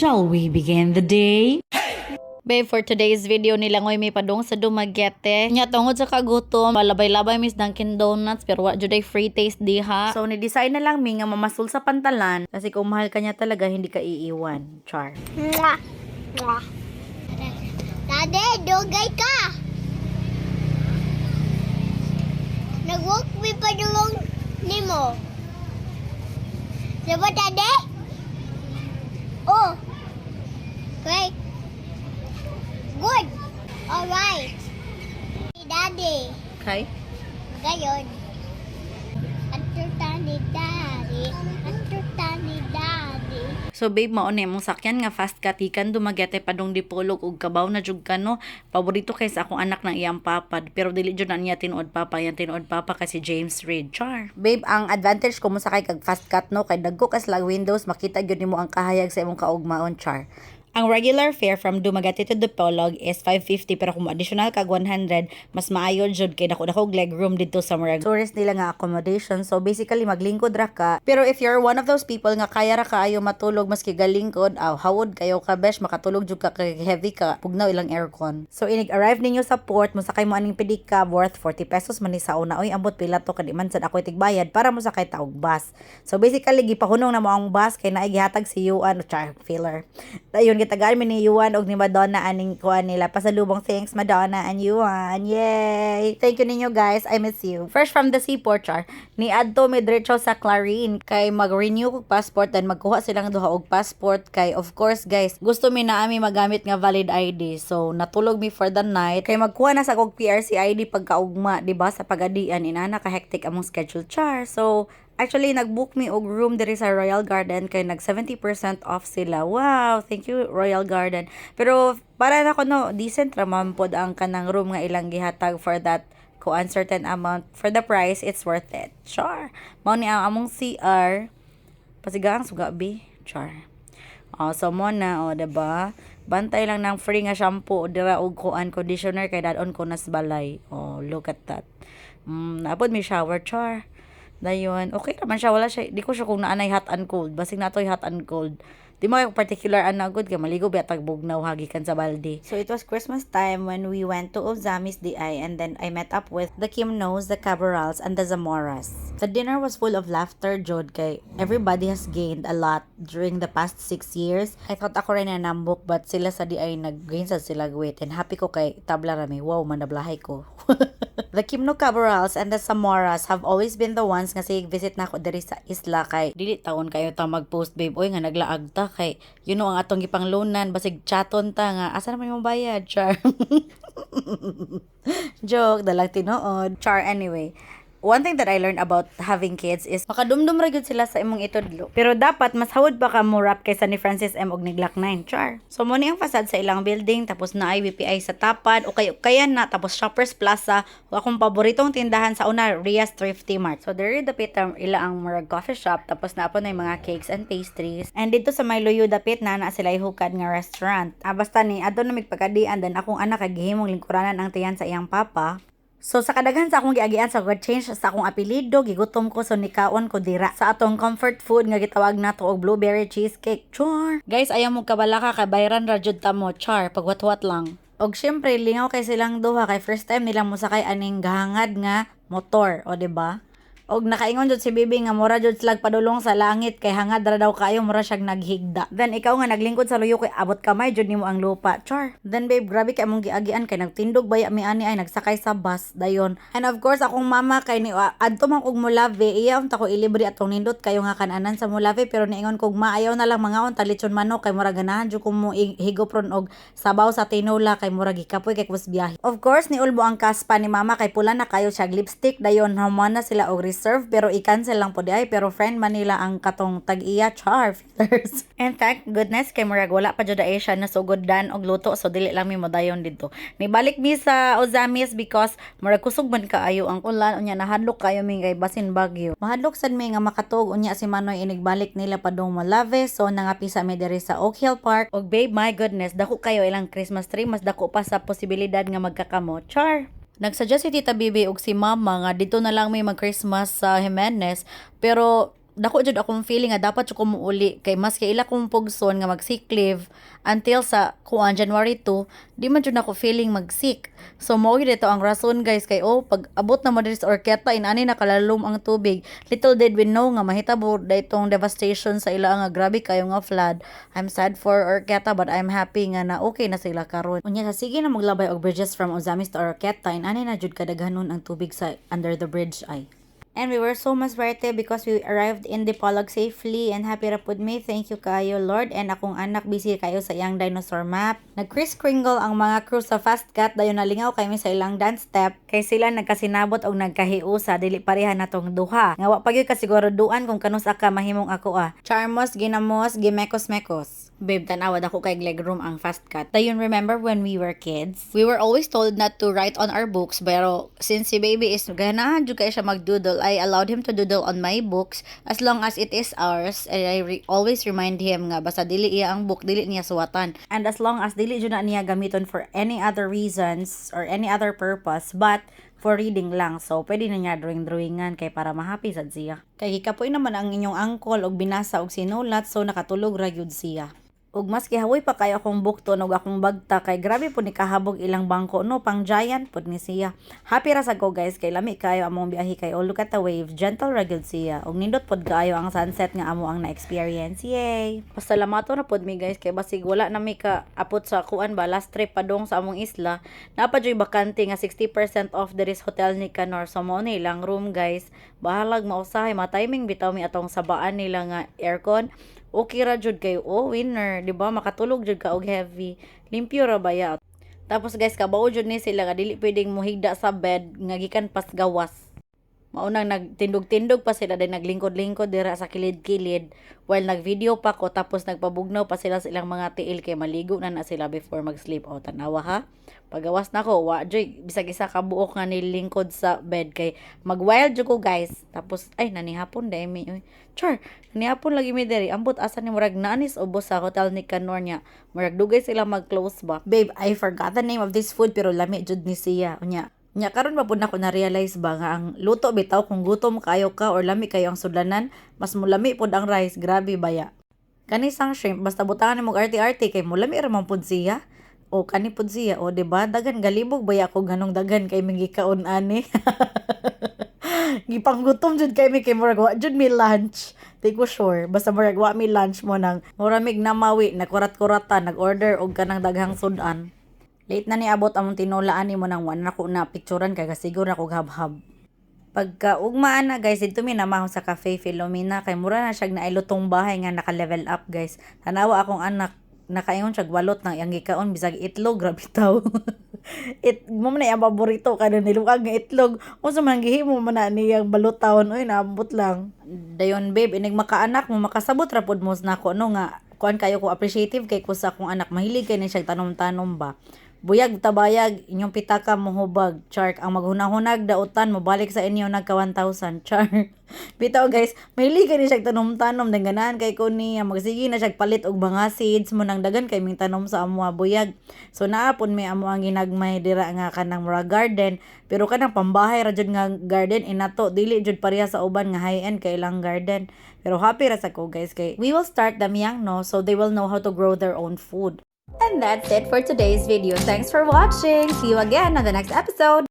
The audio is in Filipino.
Shall we begin the day? Babe, for today's video nilangoy may padung sa Dumaguete. Nya tungod sa kagutom, malabay-labay mis Dunkin Donuts pero wa jud ay free taste diha. So ni-decide na lang mi nga mamasul sa pantalan kasi kung mahal ka niya talaga hindi ka iiwan. Char. Mwah. Mwah. Dade, dogay ka. Nag-walk me pa dulong nimo. Diba, Dade? Oh. Great. Good. Alright. Daddy. Okay. Gayon. Atuta ni Daddy. Atuta ni Daddy. So babe, mao ni mong sakyan nga fast katikan Dumaguete padung dipolog ug kabaw na jud ka no. Paborito kay sa akong anak ng iyang papa, pero dili jud na niya tinuod papa, yan tinuod papa kasi James Reid. Char. Babe, ang advantage ko mo sakay kag fast cut no kay dagko kas lag windows, makita gyud nimo ang kahayag sa imong kaugmaon. Char. Ang regular fare from Dumaguete to Dipolog is 550 pero kung additional kag 100, mas maayo jud kay dako-dako legroom dito sa murag tourist nila nga accommodation. So basically maglingkod ra ka. Pero if you're one of those people nga kaya ra kaayo matulog maski galingkod, hawod kayo ka besh, makatulog jud ka kay heavy ka, pugnaw ilang aircon. So inig-arrive ninyo sa port, mosakay mo aning pedicab worth 40 pesos man ni sa una. Oy, ambot pila to kadi man sad ako tigbayad para mo sakay ta og bus. So basically gipahunong na mo ang bus kay naay gihatag si Yuan char filler. Dayon tagaan mi ni Yuan og ni Madonna aning kuan nila pasalubong. Thanks Madonna and Yuan, yay, thank you ninyo guys, I miss you. Fresh from the seaport char ni adto mi diretso sa Clarine kay mag-renew kog passport then magkuha silang duha og passport kay of course guys gusto mi na ami magamit nga valid ID. So natulog mi for the night kay magkuha na sa kog PRC ID pagkaugma, di ba, sa pagadian inana ka hectic among schedule char. So actually, nag-book mi og room diri sa Royal Garden kay nag 70% off sila. Wow, thank you Royal Garden. Pero para na ko no, decent ra man pod ang kanang room nga ilang gihatag for that ko uncertain amount. For the price, it's worth it. Sure. Mao ni ang among CR. Pasigang suga bi. Sure. So mo na, diba? Bantay lang ng free nga shampoo dira og kuan conditioner kay dadon ko nas balay. Look at that. Napod mi shower char. Dayon, okay naman siya, wala siya, di ko siya kung naanay hot and cold, basig na to'y hot and cold. Di mo yung particular anagod kay maligo ba tagbugnaw hagikan sa balde. So it was Christmas time when we went to Ozamis DI and then I met up with the Kimnos, the Cabarals, and the Zamoras. The dinner was full of laughter, jod kay everybody has gained a lot during the past 6 years. I thought ako rin na nambok but sila sa DI nag-gain sa sila weight and happy ko kay tabla rami. Wow, manablahay ko. The Kimno Cabarals and the Zamoras have always been the ones nga sig visit na ko diri sa isla kay dili taon kayo ta mag-post babe oy nga naglaag ta kay you know ang atong gipanglonan basig chaton ta nga asa naman yung bayad char. Joke dalang tinuod char. Anyway, one thing that I learned about having kids is makadumdum ra gyud sila sa imong itudlo. Pero dapat mas hawod pa ka mo rap kaysa ni Francis M og ni Glock 9 char. So mo ni ang facade sa ilang building tapos na ay BPI sa tapad o kaya na tapos Shoppers Plaza o akong paboritong tindahan sa una Ria's Thrifty Mart. So there dapit ila ang murag coffee shop tapos na na yung mga cakes and pastries. And dito sa may luyo dapit na sila hukad nga restaurant. Basta ni adto na migpagadian then akong anak kagihimong lingkuranan ang tiyan sa iyang papa. So sa kadaghan sa akong giagian sa change sa akong apelyido, gigutom ko so nikaon ko dira sa atong comfort food nga gitawag nato og blueberry cheesecake. Char. Guys, ayaw mo kabalaka kay bayran ra jud ta mo char pagwat-wat lang. Og syempre lingaw kay silang duha kay first time nilang mosakay aning gahangad nga motor, o di ba? Og nakaingon jud si Bibi nga mura jud slag padulong sa langit kay hangad ra daw kayo mura siyang naghigda. Then ikaw nga naglingkod sa luyo kay abot kamay jud nimo ang lupa. Char. Then babe, grabe kay among giagian kay nagtindog baya mi ani ay nagsakay sa bus dayon. And of course akong mama kay ni adto man kog Mulave, iya unta ko ilibre atong nindot kayo nga kananan sa Mulave pero niingon kog maayaw na lang mga on talitsyon manok kay mura ganahan jud ko mo higopron og sabaw sa tinola kay mura gikapoy kay kus biyahe. Of course ni ulbo ang kaspa ni mama kay pula na kayo siya lipstick dayon humana sila og reserve pero i-cancel lang po di ay pero friend Manila ang katong tag-iya char fillers. And thank goodness kay murag wala pa jud ay siya nasugodan og luto so dili lang mi modayon dito. Nibalik mi sa Ozamis because murag kusog man kaayo ang ulan unya nahadlok kayo mi kay basin bagyo. Mahadlok sad mi nga makatuog unya si Manoy inigbalik nila padung Malave so nangapisa mi diri sa Oak Hill Park. Og babe, my goodness, dako kayo ilang Christmas tree, mas dako pa sa posibilidad nga magkakamo char. Nagsuggest si Tita Bibi og si Mama nga dito na lang may mag-Christmas sa Jimenez pero dako jud akong feeling nga dapat jud ko muuli kay mas kay ila kong pugson nga mag-sick leave until sa kuan January 2, di man jud ako feeling mag-sick. So mao gyud ito ang rason guys kay pag abot na mo diri sa Orqueta inani na kalalom ang tubig. Little did we know nga mahitabo daytong devastation sa ila nga grabe kayo nga flood. I'm sad for Orqueta but I'm happy nga na okay na sila karon. Unya sa sige na maglabay og bridges from Ozamis to Orqueta inani na jud kadaghanon ang tubig sa under the bridge ay. And we were so maswerte because we arrived in Dipolog safely and happy ra pud me. Thank you kayo Lord, and akong anak busy kayo sa iyang dinosaur map. Nag-Kris Kringle ang mga crew sa Fast Cat dayon nalingaw kami sa ilang dance step kay sila nagkasinabot og nagkahiusa dili pareha natong duha. Nga wa pa gyud kasiguraduan kung kanus ka mahimong ako Charmos, ginamos, gimekos-mekos. Babe, tanawa ako kay legroom ang Fast Cat. Dayon remember when we were kids? We were always told not to write on our books pero since si baby is ganahan jud kay siya magdoodle, I allowed him to doodle on my books as long as it is ours, and I always remind him nga basta dili iya ang book dili niya suwatan, and as long as dili jud na niya gamiton for any other reasons or any other purpose but for reading lang. So pwede na niya drawingan kay para mahappy sad siya. Kay hikapoy naman ang inyong angkol og binasa og sinulat so nakatulog ra gyud siya. Ug mas gihawoy pa kayo akong bukton og akong bagta kay grabe po ni kahabog ilang bangko no pang giant pud ni siya. Happy ra sad ko guys kay lami kayo among biyahe kay look at the wave, gentle ra gyud siya. Ug nindot pod kaayo ang sunset nga amo ang na-experience. Yay. Pasalamato na pod mi guys kay basig wala na mi ka apot sa kuan ba last trip padong sa among isla. Napadyoy bakante nga 60% off diri sa hotel ni Canor. So mo ni ilang room guys. Bahalag mausahay ma-timing bitaw mi atong sabaan nila nga aircon. Okay ra jud kay winner, di ba? Makatulog jud ka og heavy. Limpyo ra baya. Tapos guys, kabaw jud ni sila nga dili pwedeng muhigda sa bed nga gikan pas gawas. Maunang nagtindog-tindog pa sila din naglingkod-lingkod dira sa kilid-kilid while nag-video pa ko tapos nagpabugnaw pa sila sa ilang mga tiil kay maligo na sila before mag-sleep. Tanawa ha. Pagawas na ko, joy bisag isa ka buok nga nilingkod sa bed kay mag-wild jud ko guys. Tapos ay nanihapon dai mi. Char, nanihapon lagi mi diri. Ambot asa ni murag naanis ubos sa hotel ni Canor niya. Murag dugay sila mag-close ba. Babe, I forgot the name of this food pero lami jud ni siya. Nya karon ba pud nako na realize ba nga ang luto bitaw kung gutom kayo ka or lami kayo ang sudlanan, mas mulami pud ang rice, grabe baya. Kani sang shrimp basta butangan nimo arti-arti kay mulami ra man pud siya. O kani pud siya di ba dagan galibog baya ko ganong dagan kay mingi kaon ani. Gipanggutom jud kay mi kay murag wa jud mi lunch. Di ko sure basta murag wa mi lunch mo nang muramig namawi nagkurat-kuratan nag-order og kanang daghang sudan. Late na ni abot among tinulaan nimo nang wala ko na picturean kay siguro ako habhab. Pagka ugmaan na guys, dito mi namaho sa Cafe Filomena kay mura na siya na ilutong bahay nga naka-level up guys. Tanawa akong anak nakaingon siya walot nang iyang gikaon bisag itlog grabe taw. Mo man ang paborito kada nilukag nga itlog. Unsa man gihimo man na niyang balotawon naabot lang. Dayon babe, inig makaanak mo makasabot ra pud mo nako nga kuan kayo ko appreciative kay ko sa akong anak mahilig kay ni siya tanom-tanom ba. Buyag tabayag inyong pitaka mohubag chark ang maghunahunag dautan mo balik sa inyo nagka 1,000 char. Bitaw guys, mahilig ni siya tanom-tanom danganan kay ko niya magsige na siya palit og mga seeds mo nang dagan kay ming tanom sa amo buyag. So naapon may amo ang ginagmay dira nga kanang mura garden pero kanang pambahay ra jud nga garden inato dili jud pareha sa uban nga high-end kay ilang garden. Pero happy ra sa ko guys kay we will start them young no so they will know how to grow their own food. And that's it for today's video. Thanks for watching. See you again on the next episode.